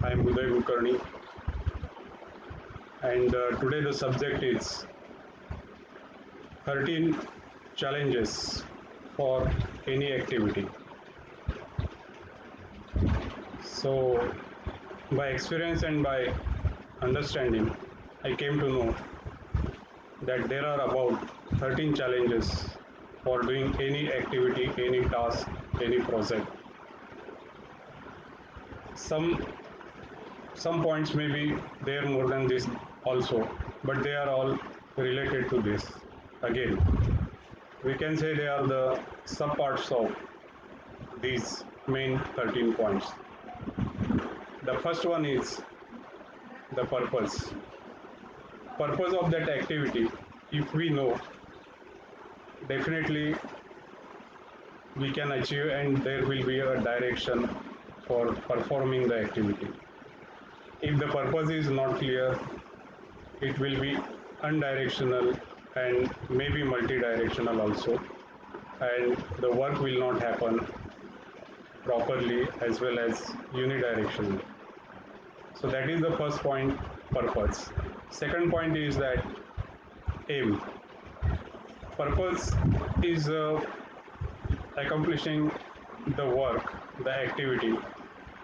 I am Uday Kulkarni, and today the subject is 13 challenges for any activity. So, by experience and by understanding, I came to know that there are about 13 challenges for doing any activity, any task, any project. Some some points may be there more than this also, but they are all related to this. Again, we can say they are the subparts of these main 13 points. The first one is the purpose. Purpose of that activity, if we know, definitely we can achieve and there will be a direction for performing the activity. If the purpose is not clear, it will be undirectional and maybe multidirectional also, and the work will not happen properly as well as unidirectionally. So that is the first point, purpose. Second point is that aim. Purpose is accomplishing the work, the activity,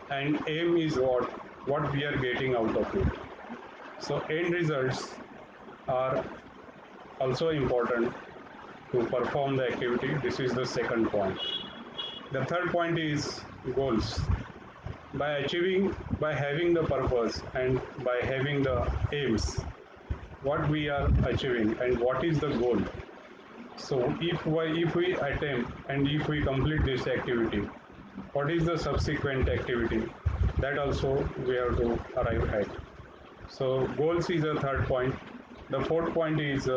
and aim is what we are getting out of it. So end results are also important to perform the activity. This is the second point. The third point is goals. By achieving, by having the purpose and by having the aims, what we are achieving and what is the goal. So if we attempt and if we complete this activity, what is the subsequent activity? That also we have to arrive at. So goals is a third point. The fourth point is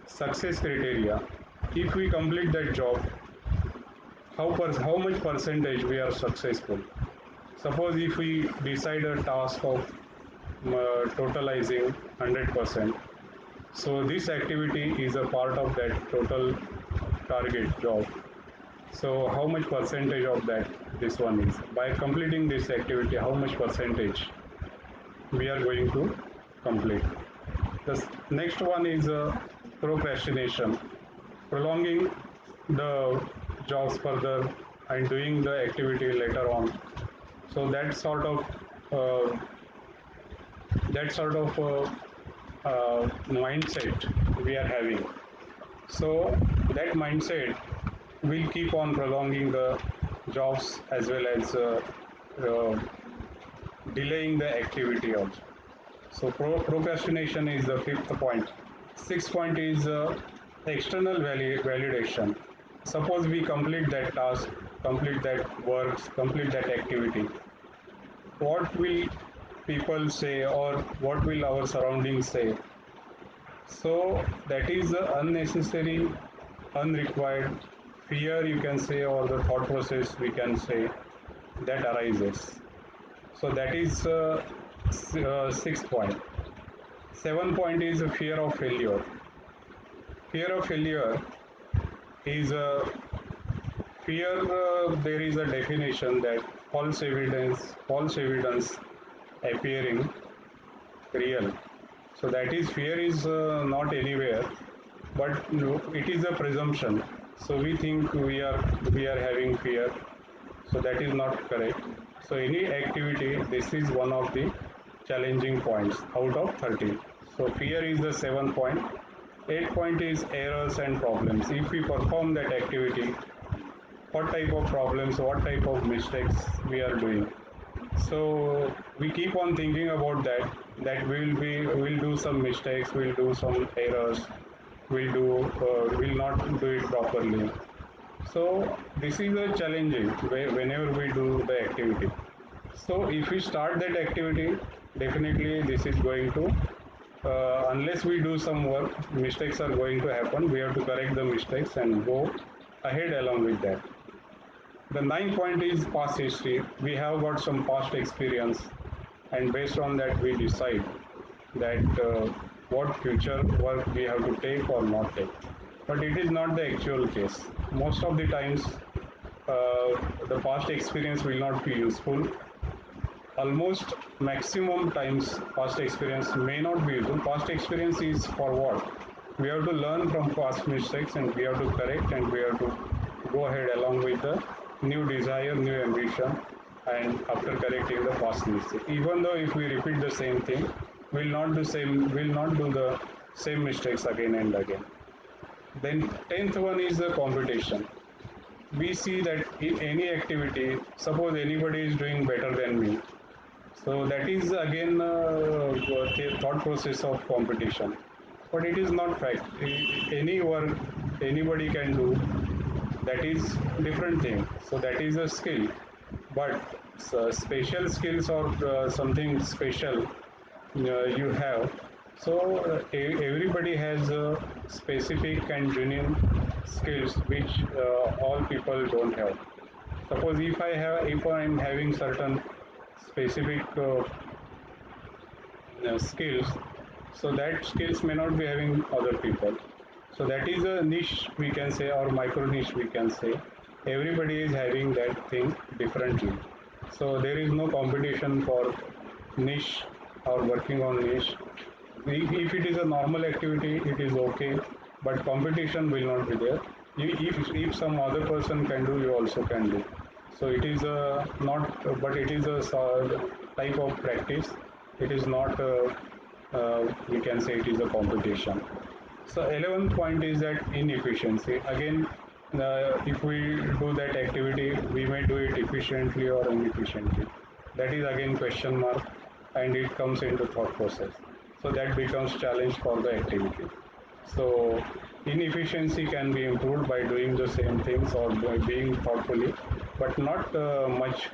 success criteria. If we complete that job, how much percentage we are successful? Suppose if we decide a task of totalizing 100%, so this activity is a part of that total target job. So how much percentage of that this one is? By completing this activity, how much percentage we are going to complete? The next one is procrastination, prolonging the jobs further and doing the activity later on. So that sort of mindset we are having. So that mindset will keep on prolonging the jobs as well as delaying the activity also. So procrastination is the fifth point. Sixth point is external validation. Suppose we complete that task, complete that work, complete that activity. What will people say or what will our surroundings say? So that is the unnecessary, unrequired fear you can say, or the thought process we can say, that arises. So that is sixth point. Seventh point is a fear of failure. Fear of failure is a fear. There is a definition that false evidence appearing real. So that is fear is not anywhere, but it is a presumption. So we think we are having fear. So that is not correct. So any activity, this is one of the challenging points out of 30. So fear is the 7 point. 8 point is errors and problems. If we perform that activity, what type of problems, what type of mistakes we are doing. So we keep on thinking about that we'll do some mistakes, we'll do some errors, we'll not do it properly. So this is a challenging whenever we do the activity. So if we start that activity, definitely this is going to, unless we do some work, mistakes are going to happen. We have to correct the mistakes and go ahead along with that. The ninth point is past history. We have got some past experience, and based on that, we decide that what future work we have to take or not take. But it is not the actual case. Most of the times, the past experience will not be useful almost maximum times past experience may not be useful. Past experience is for what? We have to learn from past mistakes and we have to correct and we have to go ahead along with the new desire, new ambition, and after correcting the past mistake. Even though if we repeat the same thing, we'll not do the same mistakes again and again. Then tenth one is the competition. We see that in any activity, suppose anybody is doing better than me, so that is again the thought process of competition. But it is not fact. Any work anybody can do, that is different thing. So that is a skill. But special skills or something special you have. So everybody has specific and genuine skills which all people don't have. Suppose if I am having certain specific skills, so that skills may not be having other people. So that is a niche we can say, or micro niche we can say. Everybody is having that thing differently. So there is no competition for niche or working on niche. If it is a normal activity, it is okay, but competition will not be there. If some other person can do, you also can do. So it is a not, but it is a type of practice. It is not. We can say it is a competition. So 11th point is that inefficiency. Again, if we do that activity, we may do it efficiently or inefficiently. That is again question mark, and it comes into thought process. So that becomes challenge for the activity. So inefficiency can be improved by doing the same things or by being thoughtfully, but not much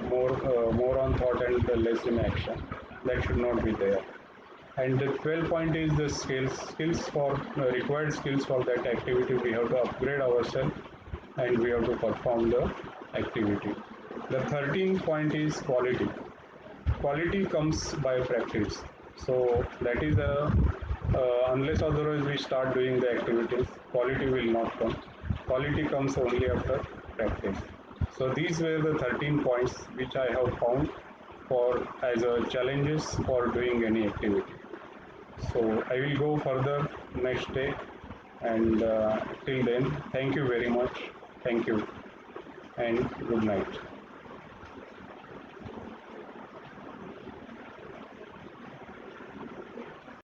more on thought and less in action. That should not be there. And the 12 point is the skills for required skills for that activity. We have to upgrade ourselves and we have to perform the activity. The 13th point is quality. Quality comes by practice. So that is a unless otherwise we start doing the activities, quality will not come. Quality comes only after practice. So these were the 13 points which I have found for as a challenges for doing any activity. So I will go further next day, and till then, thank you very much. Thank you and good night.